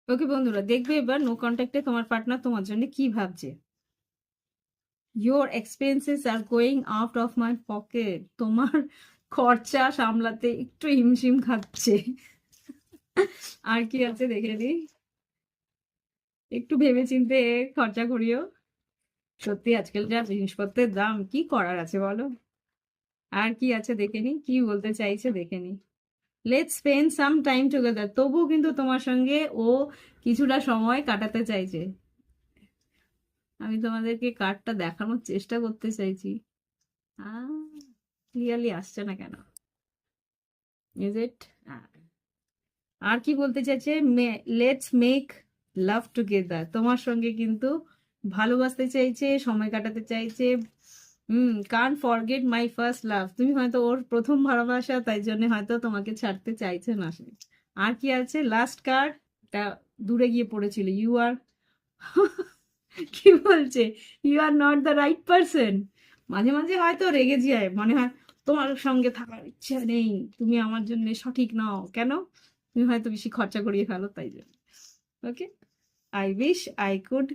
ওকে বন্ধুরা, দেখবে এবার নো কন্ট্যাক্টে তোমার পার্টনার তোমার জন্য কি ভাবছে। Your expenses are going out of my pocket. তোমার খরচা সামলাতে একটু হিমশিম খাচ্ছে। আর কি আছে দেখে নি, একটু ভেবে চিন্তে খরচা করিও। সত্যি আজকাল যা জিনিসপত্রের দাম, কি করার আছে বলো। আর কি আছে দেখে নি, কি বলতে চাইছে দেখে নি। Let's spend some time together, তবুও কিন্তু তোমার সঙ্গে ও কিছুটা সময় কাটাতে চাইছে। আমি তোমাদেরকে কার্ডটা দেখানোর চেষ্টা করতে চাইছি, ক্লিয়ারলি আসছে না কেন। Is it? আর কি বলতে চাইছে, লেটস মেক লাভ টুগেদার, তোমার সঙ্গে কিন্তু ভালোবাসতে চাইছে, সময় কাটাতে চাইছে। Can't forget my first love, তুমি হয়তো ওর প্রথম ভালোবাসা, তাই জন্য হয়তো তোমাকে ছাড়তে চাইছে না সে। আর কি আছে, লাস্ট কার্ড, টা দূরে গিয়ে পড়েছিল, ইউ আর কি বলছে, you are not the right person. মাঝে মাঝে হয়তো রেগে যায়, মনে হয় তোমার সঙ্গে থাকার ইচ্ছা নেই, তুমি আমার জন্য সঠিক নও কেন, তুমি হয়তো বেশি খরচা করিয়ে ফেলো তাই জন্য। Okay, I wish I could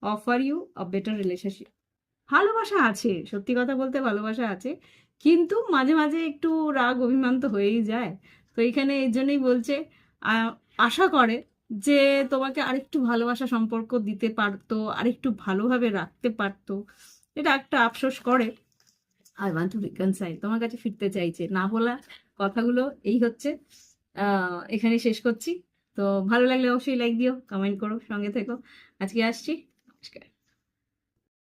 offer you a better relationship. ভালোবাসা আছে, সত্যি কথা বলতে ভালোবাসা আছে, কিন্তু মাঝে মাঝে একটু রাগ অভিমান তো হয়েই যায়। তো এখানে এই জন্যই বলছে, আহ, আশা করে যে তোমাকে আরেকটু ভালোবাসা সম্পর্ক দিতে পারতো, আরেকটু ভালোভাবে রাখতে পারতো। এটা একটা আফসোস করে। আই ওয়ান্ট টু রিকনসাইল, তোমার কাছে ফিরতে চাইছে, না বলা কথাগুলো এই হচ্ছে। এখানে শেষ করছি। তো ভালো লাগলে অবশ্যই লাইক দিও, কমেন্ট করো, সঙ্গে থেকো। আজকে আসছি, নমস্কার।